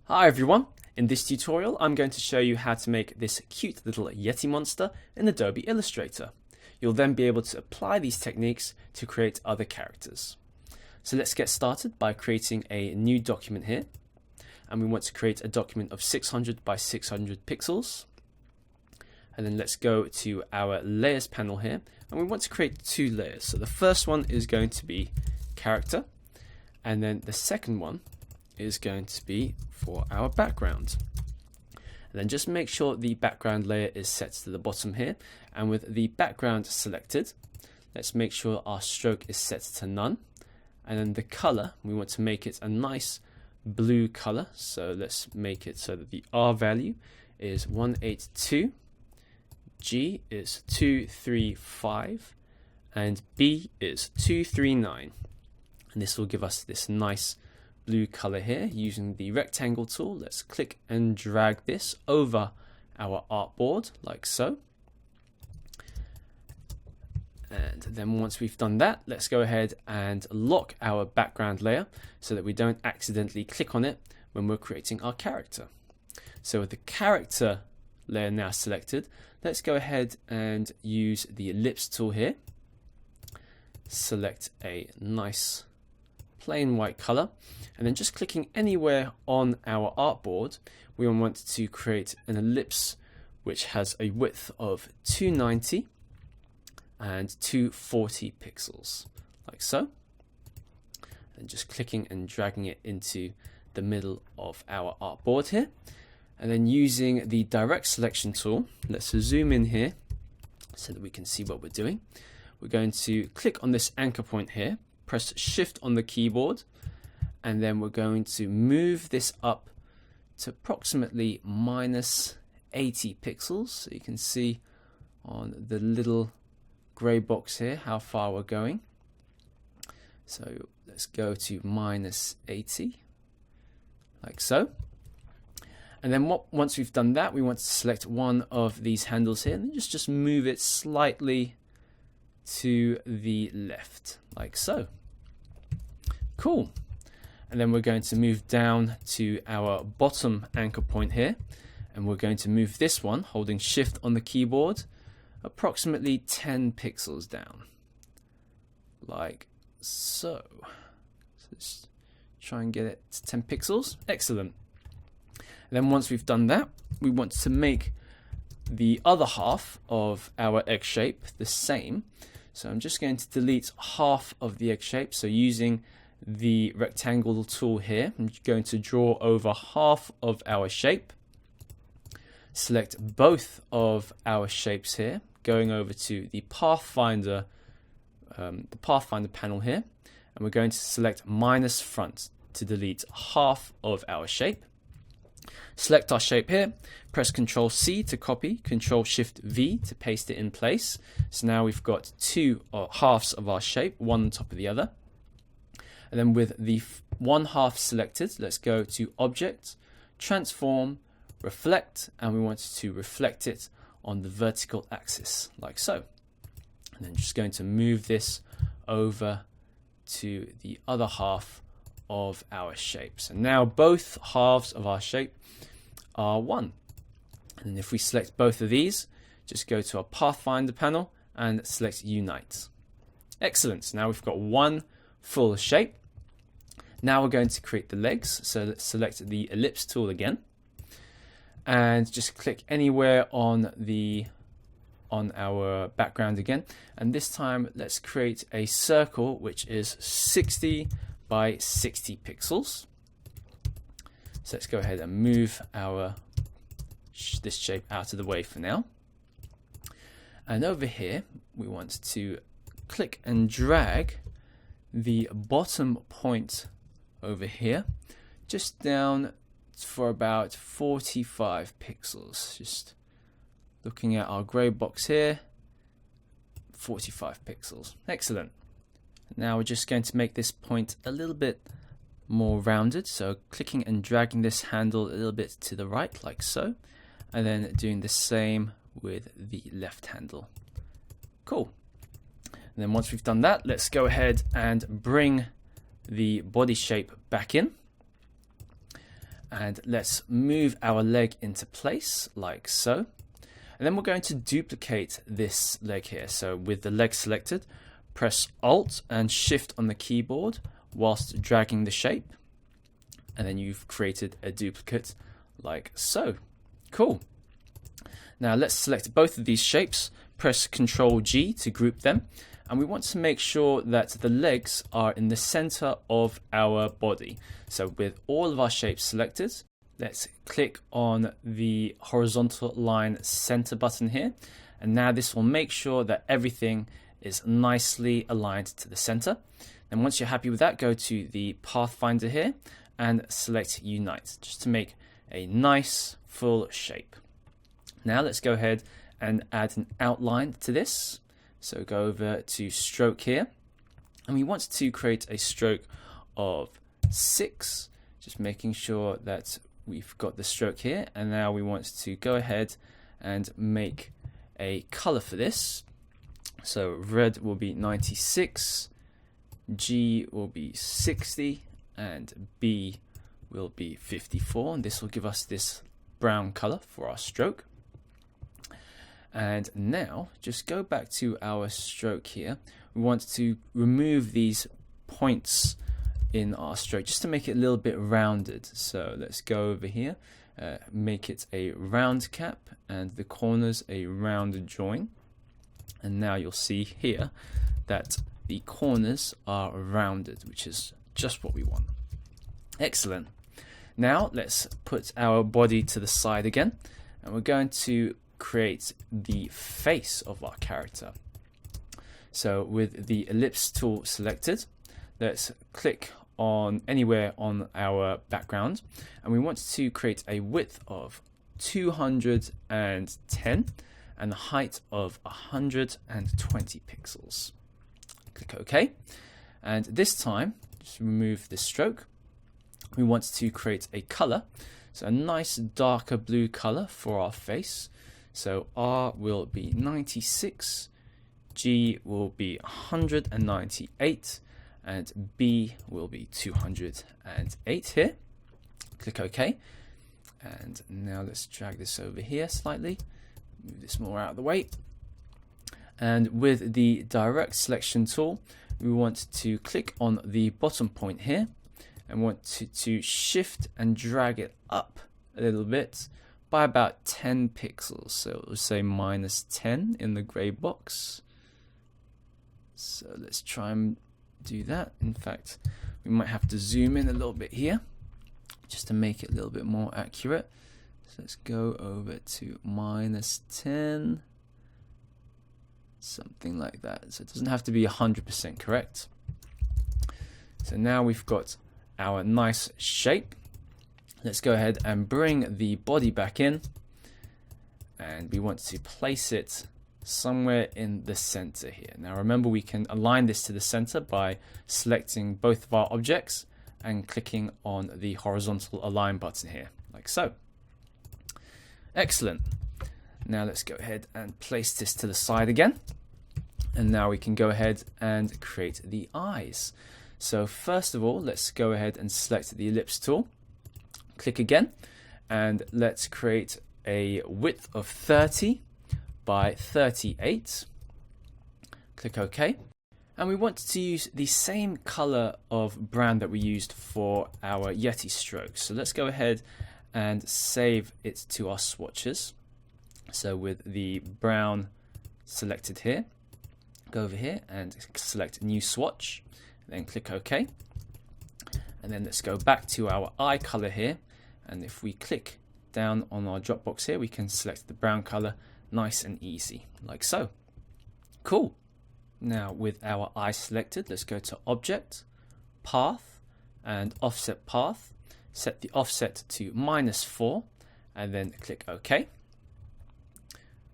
Hi everyone, in this tutorial I'm going to show you how to make this cute little Yeti monster in Adobe Illustrator. You'll then be able to apply these techniques to create other characters. So let's get started by creating a new document here, and we want to create a document of 600 by 600 pixels. And then let's go to our layers panel here, and we want to create two layers. So the first one is going to be character, and then the second one is going to be for our background. And then just make sure the background layer is set to the bottom here, and with the background selected, let's make sure our stroke is set to none, and then the color, we want to make it a nice blue color. So let's make it so that the R value is 182, G is 235, and B is 239, and this will give us this nice blue color here. Using the rectangle tool, let's click and drag this over our artboard like so. And then once we've done that, let's go ahead and lock our background layer so that we don't accidentally click on it when we're creating our character. So with the character layer now selected, let's go ahead and use the ellipse tool here. Select a nice plain white color, and then just clicking anywhere on our artboard, we want to create an ellipse which has a width of 290 and 240 pixels, like so. And just clicking and dragging it into the middle of our artboard here. And then using the direct selection tool, let's zoom in here so that we can see what we're doing. We're going to click on this anchor point here, press Shift on the keyboard, and then we're going to move this up to approximately minus 80 pixels. So you can see on the little gray box here how far we're going. So let's go to minus 80, like so. And then once we've done that, we want to select one of these handles here and just move it slightly to the left, like so. Cool. And then we're going to move down to our bottom anchor point here, and we're going to move this one, holding Shift on the keyboard, approximately 10 pixels down, like so. So let's try and get it to 10 pixels. Excellent. And then once we've done that, we want to make the other half of our egg shape the same. So I'm just going to delete half of the egg shape. So using the rectangle tool here, I'm going to draw over half of our shape. Select both of our shapes here, going over to the Pathfinder panel here, and we're going to select minus front to delete half of our shape. Select our shape here, press Ctrl C to copy, Ctrl Shift V to paste it in place. So now we've got two halves of our shape, one on top of the other. And then with the one half selected, let's go to Object, Transform, Reflect, and we want to reflect it on the vertical axis, like so. And then just going to move this over to the other half of our shape. So now both halves of our shape are one. And if we select both of these, just go to our Pathfinder panel and select Unite. Excellent. So now we've got one full shape. Now we're going to create the legs. So let's select the ellipse tool again, and just click anywhere on our background again. And this time let's create a circle which is 60 by 60 pixels. So let's go ahead and move this shape out of the way for now. And over here, we want to click and drag the bottom point over here, just down for about 45 pixels. Just looking at our gray box here, 45 pixels. Excellent. Now we're just going to make this point a little bit more rounded, so clicking and dragging this handle a little bit to the right, like so, and then doing the same with the left handle. Cool. And then once we've done that, let's go ahead and bring the body shape back in. And let's move our leg into place like so. And then we're going to duplicate this leg here. So with the leg selected, press Alt and Shift on the keyboard whilst dragging the shape. And then you've created a duplicate like so. Cool. Now let's select both of these shapes, press Ctrl G to group them. And we want to make sure that the legs are in the center of our body. So with all of our shapes selected, let's click on the horizontal line center button here. And now this will make sure that everything is nicely aligned to the center. And once you're happy with that, go to the Pathfinder here and select Unite, just to make a nice full shape. Now let's go ahead and add an outline to this. So go over to stroke here, and we want to create a stroke of 6, just making sure that we've got the stroke here. And now we want to go ahead and make a color for this. So red will be 96, G will be 60, and B will be 54. And this will give us this brown color for our stroke. And now just go back to our stroke here. We want to remove these points in our stroke just to make it a little bit rounded. So let's go over here, make it a round cap and the corners a round join. And now you'll see here that the corners are rounded, which is just what we want. Excellent. Now let's put our body to the side again, and we're going to create the face of our character. So with the ellipse tool selected, let's click on anywhere on our background, and we want to create a width of 210 and a height of 120 pixels. Click OK, and this time just remove this stroke. We want to create a color, so a nice darker blue color for our face. So R will be 96, G will be 198, and B will be 208 here. Click OK. And now let's drag this over here slightly, move this more out of the way. And with the direct selection tool, we want to click on the bottom point here and want to shift and drag it up a little bit by about 10 pixels. So we'll say -10 in the gray box. So let's try and do that. In fact, we might have to zoom in a little bit here just to make it a little bit more accurate. So let's go over to -10, something like that. So it doesn't have to be 100% correct. So now we've got our nice shape. Let's go ahead and bring the body back in, and we want to place it somewhere in the center here. Now remember, we can align this to the center by selecting both of our objects and clicking on the horizontal align button here, like so. Excellent. Now let's go ahead and place this to the side again. And now we can go ahead and create the eyes. So first of all, let's go ahead and select the ellipse tool. Click again, and let's create a width of 30 by 38. Click OK. And we want to use the same color of brown that we used for our Yeti stroke. So let's go ahead and save it to our swatches. So with the brown selected here, go over here and select new swatch, then click OK. And then let's go back to our eye color here, and if we click down on our drop box here, we can select the brown color, nice and easy, like so. Cool. Now with our eye selected, let's go to Object, Path, and Offset Path. Set the offset to -4, and then click OK.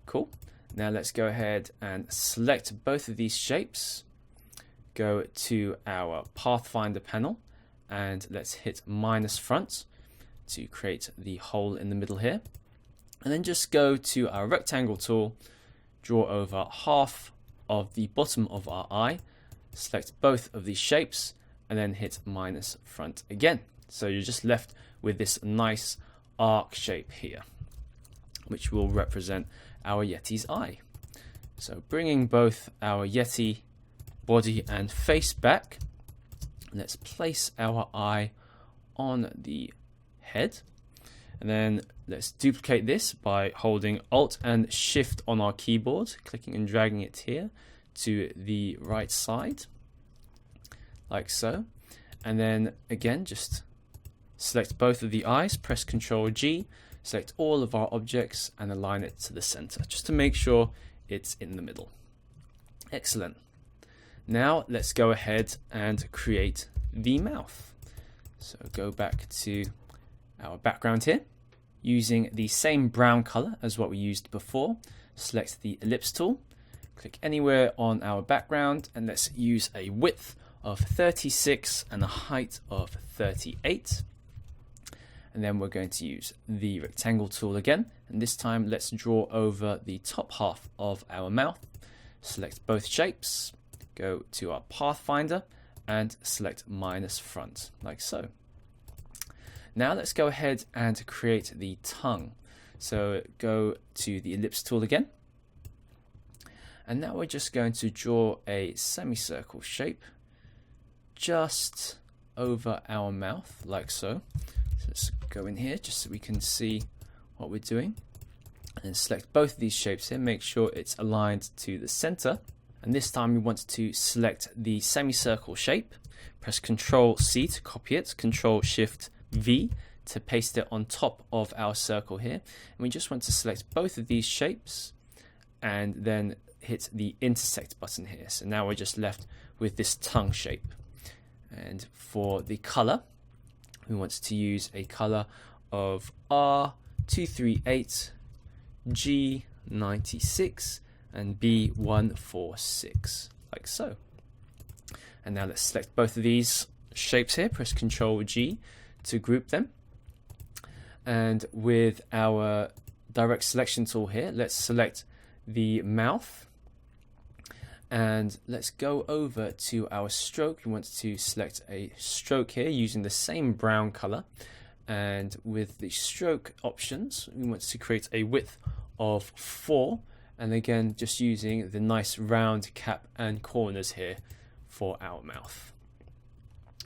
Cool. Now let's go ahead and select both of these shapes. Go to our Pathfinder panel, and let's hit -front to create the hole in the middle here. And then just go to our rectangle tool, draw over half of the bottom of our eye, select both of these shapes, and then hit -front again. So you're just left with this nice arc shape here, which will represent our Yeti's eye. So bringing both our Yeti body and face back, let's place our eye on the head, and then let's duplicate this by holding Alt and Shift on our keyboard, clicking and dragging it here to the right side, like so. And then again, just select both of the eyes, press Ctrl G, select all of our objects and align it to the center, just to make sure it's in the middle. Excellent. Now let's go ahead and create the mouth. So go back to our background here, using the same brown color as what we used before. Select the ellipse tool, click anywhere on our background, and let's use a width of 36 and a height of 38. And then we're going to use the rectangle tool again, and this time let's draw over the top half of our mouth. Select both shapes, go to our pathfinder and select minus front, like so. Now let's go ahead and create the tongue. So go to the ellipse tool again, and now we're just going to draw a semicircle shape just over our mouth, like so. So let's go in here just so we can see what we're doing, and select both of these shapes here, make sure it's aligned to the center. And this time we want to select the semicircle shape, press Ctrl C to copy it, Ctrl Shift V to paste it on top of our circle here. And we just want to select both of these shapes and then hit the intersect button here. So now we're just left with this tongue shape. And for the color, we want to use a color of R238, G96, and B146, like so. And now let's select both of these shapes here, press Ctrl G to group them. And with our direct selection tool here, let's select the mouth. And let's go over to our stroke. We want to select a stroke here using the same brown color. And with the stroke options, we want to create a width of 4. And again, just using the nice round cap and corners here for our mouth.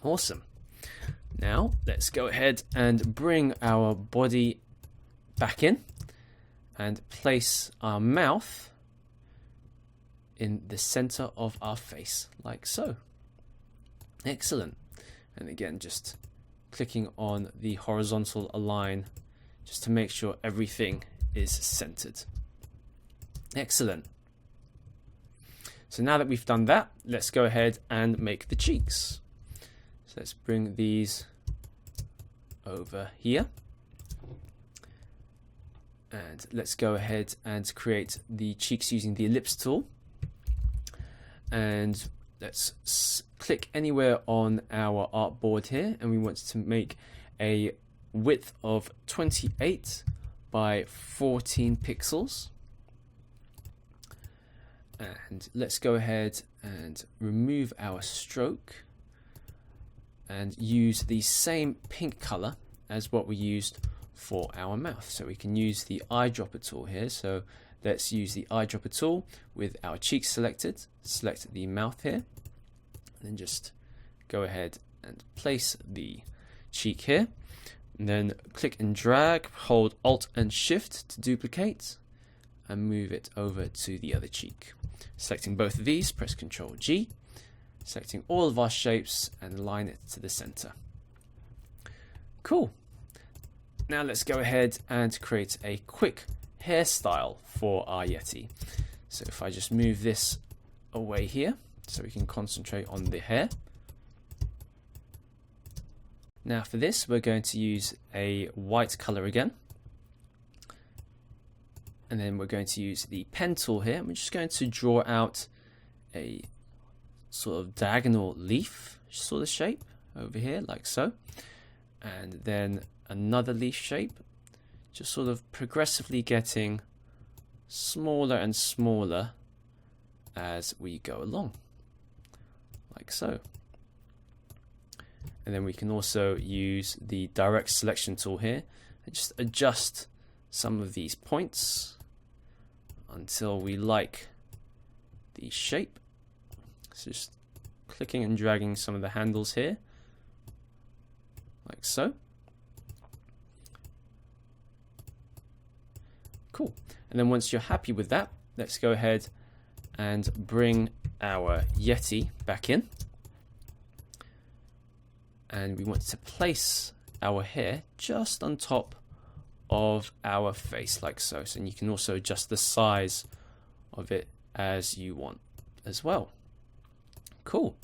Awesome. Now let's go ahead and bring our body back in and place our mouth in the center of our face, like so. Excellent. And again, just clicking on the horizontal align just to make sure everything is centered. Excellent. So now that we've done that, let's go ahead and make the cheeks. So let's bring these over here. And let's go ahead and create the cheeks using the ellipse tool. And let's click anywhere on our artboard here, and we want to make a width of 28 by 14 pixels. And let's go ahead and remove our stroke and use the same pink color as what we used for our mouth. So we can use the eyedropper tool here. So let's use the eyedropper tool with our cheeks selected. Select the mouth here, and then just go ahead and place the cheek here. And then click and drag, hold Alt and Shift to duplicate, and move it over to the other cheek. Selecting both of these, press Ctrl G, selecting all of our shapes and align it to the center. Cool. Now let's go ahead and create a quick hairstyle for our Yeti. So if I just move this away here so we can concentrate on the hair. Now for this, we're going to use a white color again. And then we're going to use the pen tool here. We're just going to draw out a sort of diagonal leaf sort of shape over here, like so. And then another leaf shape, just sort of progressively getting smaller and smaller as we go along, like so. And then we can also use the direct selection tool here and just adjust some of these points until we like the shape. So just clicking and dragging some of the handles here, like so. Cool. And then once you're happy with that, let's go ahead and bring our Yeti back in. And we want to place our hair just on top of our face, like so. And you can also adjust the size of it as you want as well. Cool.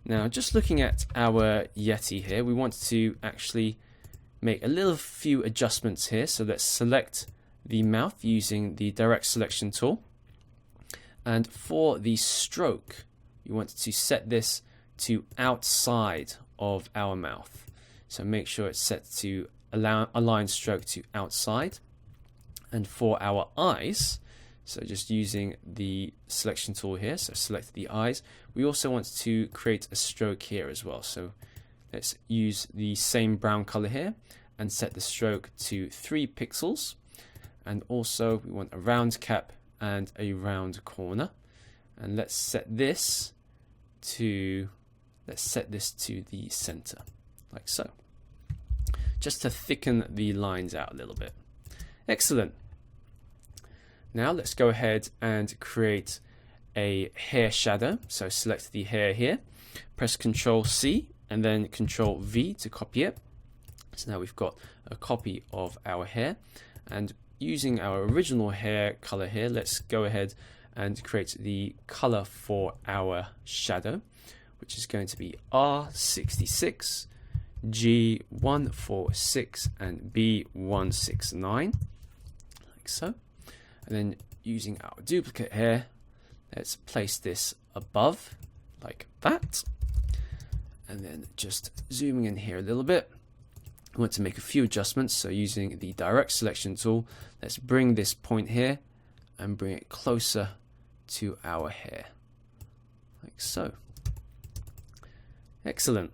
Now, just looking at our Yeti here, we want to actually make a few adjustments here. So let's select the mouth using the direct selection tool. And for the stroke, you want to set this to outside of our mouth. So make sure it's set to align stroke to outside. And for our eyes, so just using the selection tool here, so select the eyes, we also want to create a stroke here as well. So let's use the same brown color here and set the stroke to 3 pixels. And also we want a round cap and a round corner. And let's set this to the center, like so, just to thicken the lines out a little bit. Excellent. Now let's go ahead and create a hair shadow. So select the hair here, press Ctrl C and then Ctrl V to copy it. So now we've got a copy of our hair, and using our original hair color here, let's go ahead and create the color for our shadow, which is going to be R66, G146 and B169, like so. And then using our duplicate here, let's place this above like that. And then just zooming in here a little bit, I want to make a few adjustments. So using the direct selection tool, let's bring this point here and bring it closer to our hair, like so. Excellent.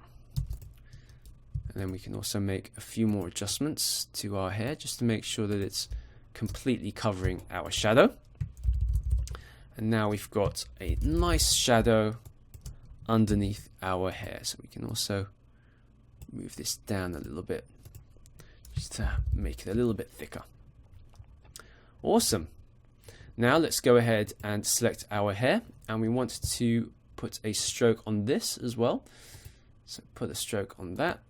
And then we can also make a few more adjustments to our hair just to make sure that it's completely covering our shadow. And now we've got a nice shadow underneath our hair. So we can also move this down a little bit just to make it a little bit thicker. Awesome. Now let's go ahead and select our hair, and we want to put a stroke on this as well. So put a stroke on that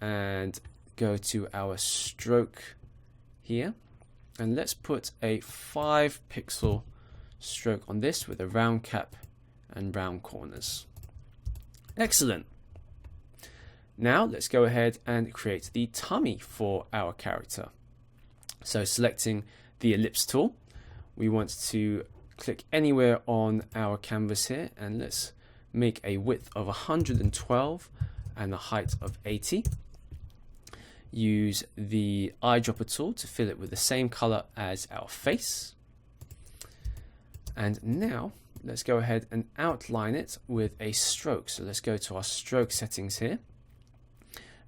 and go to our stroke here, and let's put a 5 pixel stroke on this with a round cap and round corners. Excellent. Now let's go ahead and create the tummy for our character. So selecting the ellipse tool, we want to click anywhere on our canvas here, and let's make a width of 112 and a height of 80. Use the eyedropper tool to fill it with the same color as our face. And now let's go ahead and outline it with a stroke. So let's go to our stroke settings here.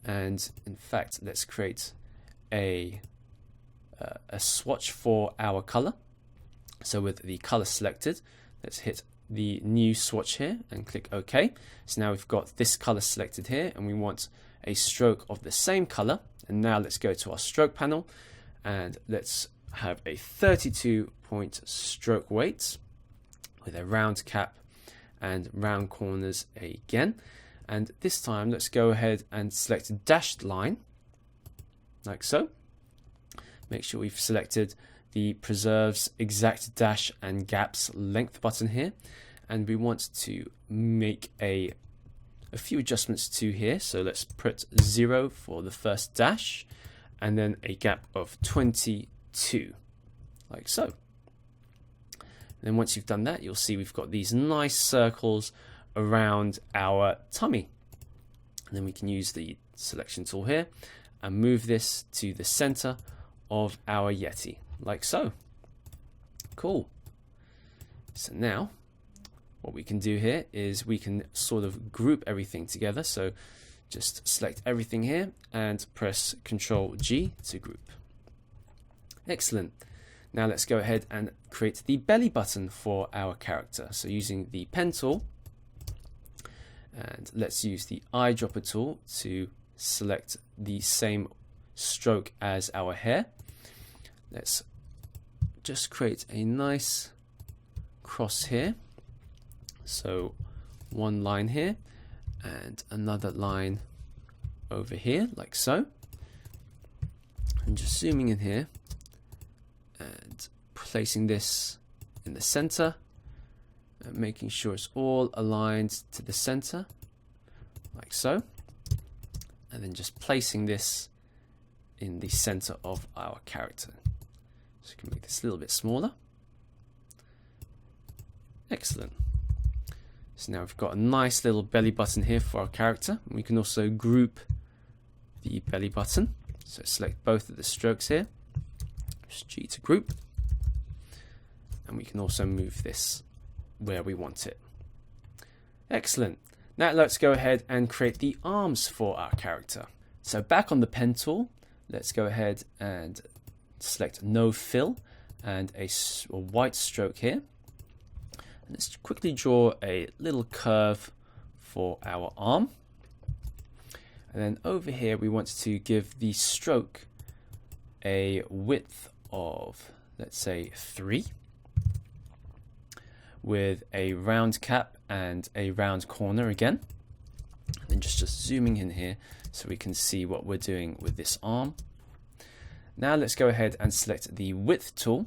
And in fact, let's create a swatch for our color. So with the color selected, let's hit the new swatch here and click OK. So now we've got this color selected here, and we want a stroke of the same color. And now let's go to our stroke panel, and let's have a 32 point stroke weight with a round cap and round corners again. And this time let's go ahead and select a dashed line, like so. Make sure we've selected the preserves exact dash and gaps length button here, and we want to make a few adjustments to here. So let's put 0 for the first dash and then a gap of 22, like so. And then once you've done that, you'll see we've got these nice circles around our tummy. And then we can use the selection tool here and move this to the center of our Yeti, like so. Cool. So now what we can do here is we can sort of group everything together. So Just select everything here and press Ctrl G to group. Excellent. Now let's go ahead and create the belly button for our character. So using the pen tool, and let's use the eyedropper tool to select the same stroke as our hair. Let's just create a nice cross here. So one line here and another line over here, like so. And just zooming in here and placing this in the center and making sure it's all aligned to the center, like so. And then just placing this in the center of our character. So we can make this a little bit smaller. Excellent. So now we've got a nice little belly button here for our character. We can also group the belly button. So select both of the strokes here. Just G to group. And we can also move this where we want it. Excellent. Now let's go ahead and create the arms for our character. So back on the pen tool, let's go ahead and select no fill and a white stroke here. And let's quickly draw a little curve for our arm. And then over here we want to give the stroke a width of, let's say, 3, with a round cap and a round corner again. And then just zooming in here so we can see what we're doing with this arm. Now let's go ahead and select the width tool,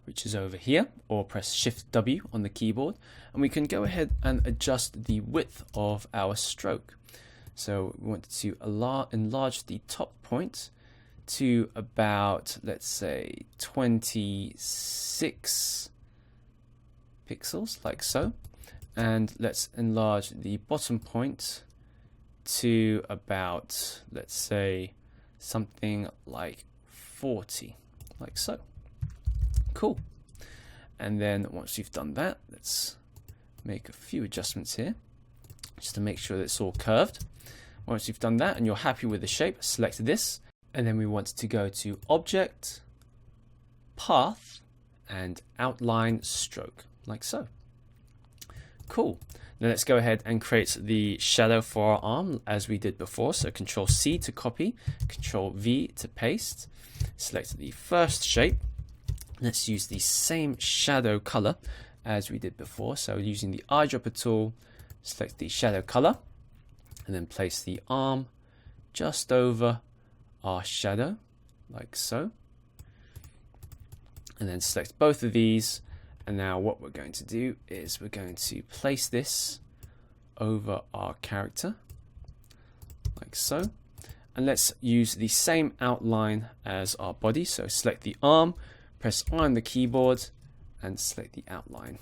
which is over here, or press Shift W on the keyboard, and we can go ahead and adjust the width of our stroke. So we want to enlarge the top point to about, let's say, 26 pixels, like so. And let's enlarge the bottom point to about, let's say, something like 40, like so. Cool. And then once you've done that, let's make a few adjustments here just to make sure that it's all curved. Once you've done that and you're happy with the shape, select this, and then we want to go to Object, Path, and Outline Stroke, like so. Cool. Now let's go ahead and create the shadow for our arm as we did before. So Control C to copy, Control V to paste. Select the first shape. Let's use the same shadow color as we did before. So using the eyedropper tool, select the shadow color and then place the arm just over our shadow, like so. And then select both of these. And now what we're going to do is we're going to place this over our character, like so. And let's use the same outline as our body. So select the arm, press I on the keyboard, and select the outline.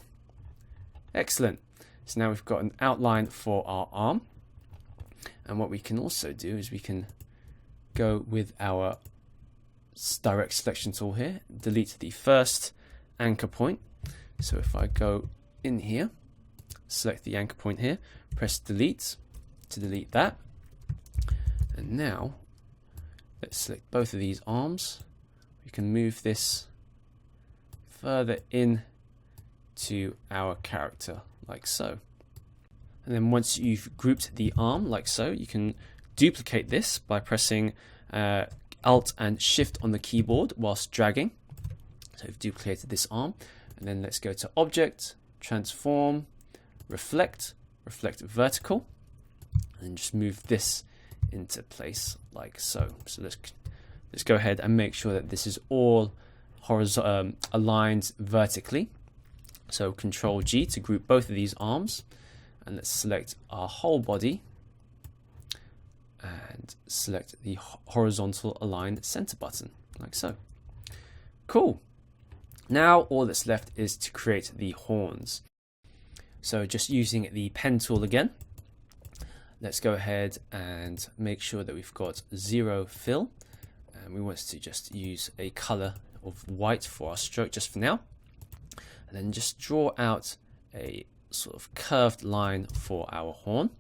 Excellent. So now we've got an outline for our arm. And what we can also do is we can go with our direct selection tool here, delete the first anchor point. So if I go in here, select the anchor point here, press delete to delete that. And now let's select both of these arms. We can move this further in to our character, like so. And then once you've grouped the arm like so, you can duplicate this by pressing Alt and Shift on the keyboard whilst dragging. So we've duplicated this arm. And then let's go to Object, Transform, Reflect, Reflect Vertical, and just move this into place like so. So let's go ahead and make sure that this is all aligned vertically. So Control G to group both of these arms, and let's select our whole body and select the horizontal align center button, like so. Cool. Now all that's left is to create the horns. So just using the pen tool again, let's go ahead and make sure that we've got 0 fill. And we want to just use a color of white for our stroke just for now. And then just draw out a sort of curved line for our horn.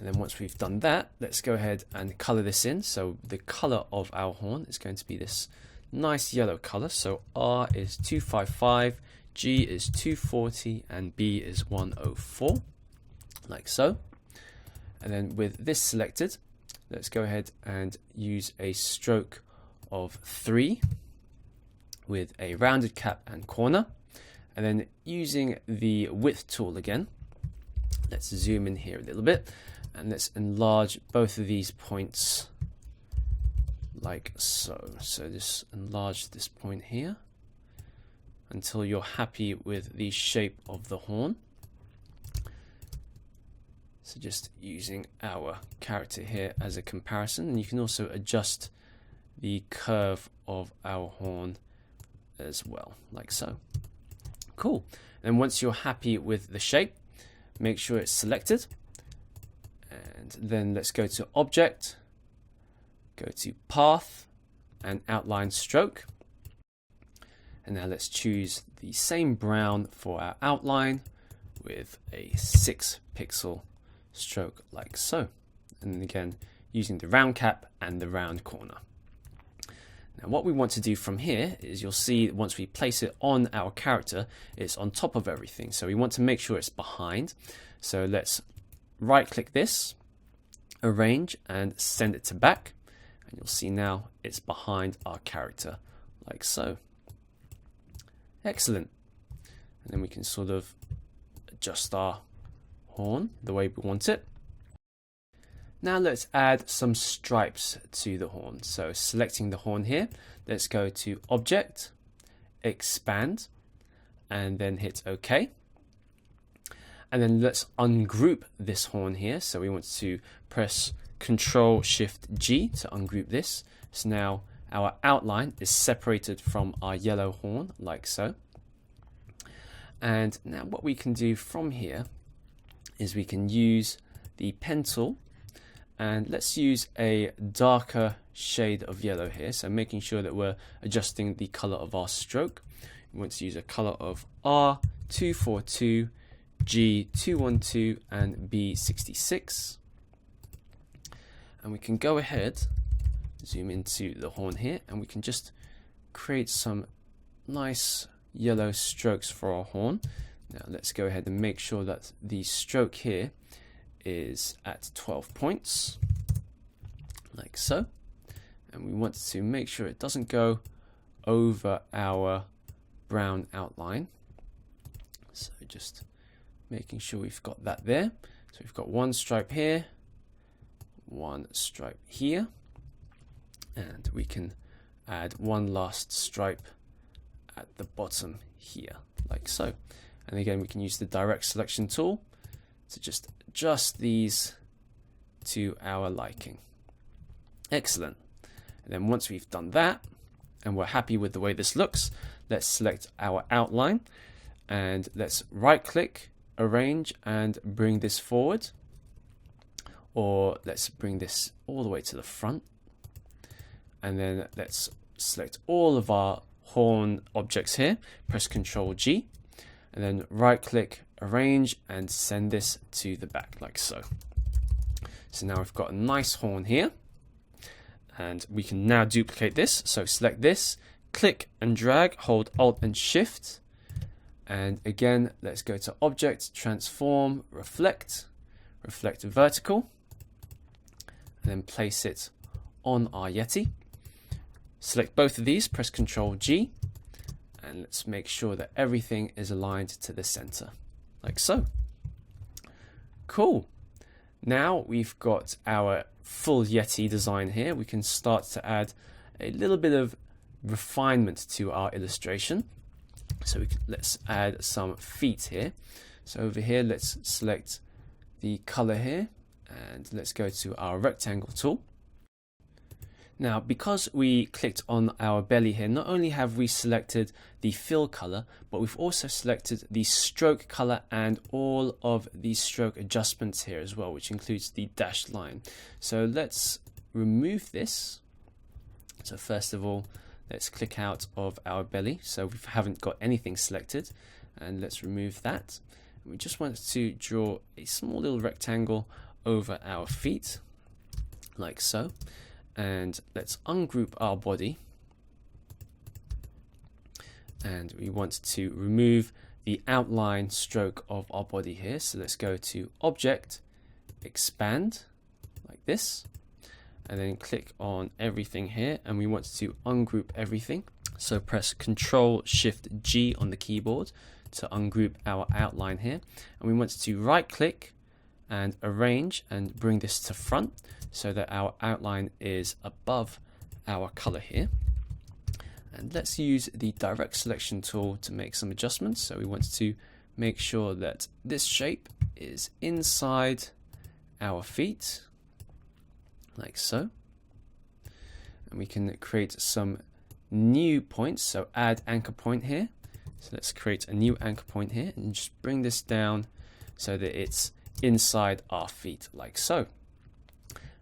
And then once we've done that, let's go ahead and color this in. So the color of our horn is going to be this nice yellow color. So R is 255, G is 240, and B is 104, like so. And then with this selected, let's go ahead and use a stroke of 3 with a rounded cap and corner. And then using the width tool again, let's zoom in here a little bit and let's enlarge both of these points like so. So just enlarge this point here until you're happy with the shape of the horn. So just using our character here as a comparison, and you can also adjust the curve of our horn as well, like so. Cool. And once you're happy with the shape, make sure it's selected. And then let's go to Object, go to Path, and Outline Stroke. And now let's choose the same brown for our outline with a 6 pixel stroke like so. And then again, using the round cap and the round corner. Now what we want to do from here is, you'll see once we place it on our character, it's on top of everything. So we want to make sure it's behind. So let's right click this, arrange, and send it to back. And you'll see now it's behind our character like so. Excellent. And then we can sort of adjust our horn the way we want it. Now let's add some stripes to the horn. So selecting the horn here, let's go to Object, Expand, and then hit OK. And then let's ungroup this horn here. So we want to press Ctrl-Shift-G to ungroup this. So now our outline is separated from our yellow horn like so. And now what we can do from here is we can use the pen tool, and let's use a darker shade of yellow here. So making sure that we're adjusting the color of our stroke. We want to use a color of R242, G212, and B66. And we can go ahead, zoom into the horn here, and we can just create some nice yellow strokes for our horn. Now let's go ahead and make sure that the stroke here is at 12 points, like so. And we want to make sure it doesn't go over our brown outline. So just making sure we've got that there. So we've got one stripe here, one stripe here, and we can add one last stripe at the bottom here, like so. And again, we can use the direct selection tool to just adjust these to our liking. Excellent. And then once we've done that and we're happy with the way this looks, let's select our outline and let's right click, arrange, and bring this forward. Or let's bring this all the way to the front. And then let's select all of our horn objects here, press Ctrl-G, and then right click, arrange, and send this to the back like so. So now we've got a nice horn here, and we can now duplicate this. So select this, click and drag, hold Alt and Shift, and again let's go to Object, Transform, Reflect, Reflect Vertical, and then place it on our Yeti. Select both of these, press Ctrl-G, and let's make sure that everything is aligned to the center, like so. Cool. Now we've got our full Yeti design here. We can start to add a little bit of refinement to our illustration. So let's add some feet here. So over here, let's select the color here, and let's go to our rectangle tool. Now, because we clicked on our belly here, not only have we selected the fill color, but we've also selected the stroke color and all of the stroke adjustments here as well, which includes the dashed line. So let's remove this. So first of all, let's click out of our belly. So we haven't got anything selected, and let's remove that. We just want to draw a small little rectangle over our feet, like so. And let's ungroup our body. And we want to remove the outline stroke of our body here. So let's go to Object, Expand, like this. And then click on everything here. And we want to ungroup everything. So press Ctrl-Shift-G on the keyboard to ungroup our outline here. And we want to right click and arrange and bring this to front so that our outline is above our color here. And let's use the direct selection tool to make some adjustments. So we want to make sure that this shape is inside our feet, like so. And we can create some new points, so add anchor point here. So let's create a new anchor point here and just bring this down so that it's inside our feet, like so.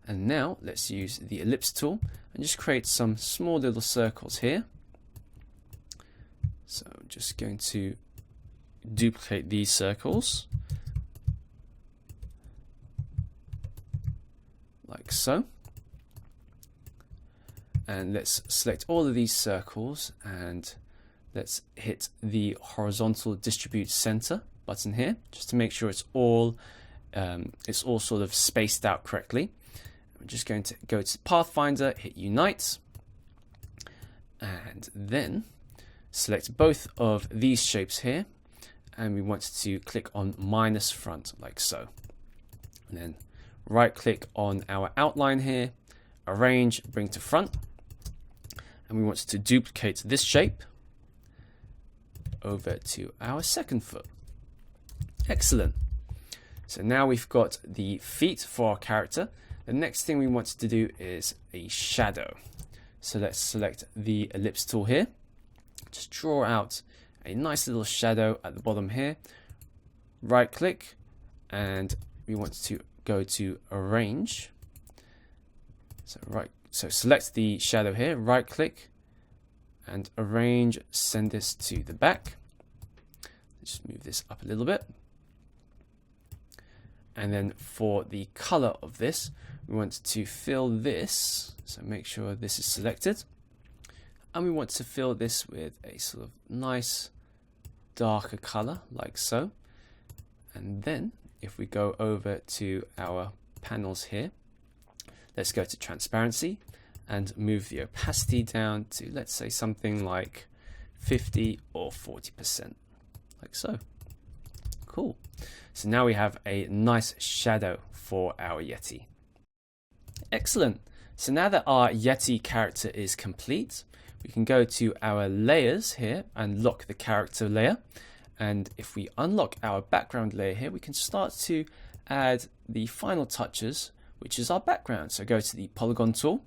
And now let's use the ellipse tool and just create some small little circles here. So I'm just going to duplicate these circles, like so. And let's select all of these circles and let's hit the horizontal distribute center button here, just to make sure it's all sort of spaced out correctly. We're just going to go to Pathfinder, hit Unite, and then select both of these shapes here, and we want to click on minus front, like so. And then right click on our outline here, arrange, bring to front. And we want to duplicate this shape over to our second foot. Excellent. So now we've got the feet for our character. The next thing we want to do is a shadow. So let's select the ellipse tool here. Just draw out a nice little shadow at the bottom here. Right click, and we want to go to arrange. So select the shadow here, right click and arrange, send this to the back. Just move this up a little bit. And then for the color of this, we want to fill this. So make sure this is selected. And we want to fill this with a sort of nice darker color, like so. And then if we go over to our panels here, let's go to transparency and move the opacity down to, let's say, something like 50 or 40%, like so. Cool. So now we have a nice shadow for our Yeti. Excellent. So now that our Yeti character is complete, we can go to our layers here and lock the character layer. And if we unlock our background layer here, we can start to add the final touches, which is our background. So go to the polygon tool,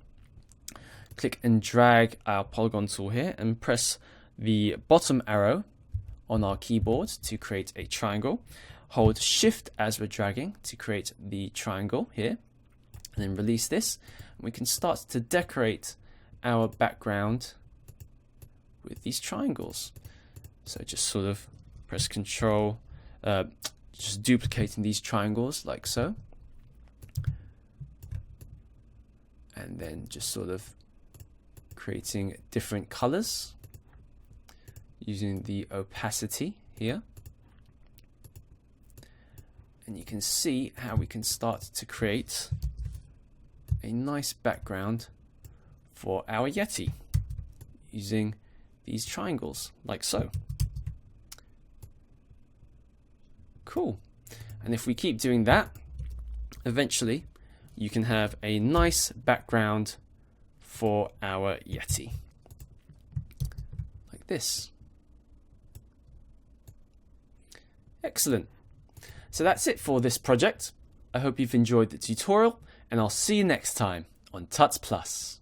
click and drag our polygon tool here and press the bottom arrow on our keyboard to create a triangle. Hold Shift as we're dragging to create the triangle here, and then release this. And we can start to decorate our background with these triangles. So just sort of press Control, just duplicating these triangles like so. And then just sort of creating different colors using the opacity here. And you can see how we can start to create a nice background for our Yeti using these triangles like so. Cool. And if we keep doing that, eventually you can have a nice background for our Yeti, like this. Excellent. So that's it for this project. I hope you've enjoyed the tutorial, and I'll see you next time on Tuts Plus.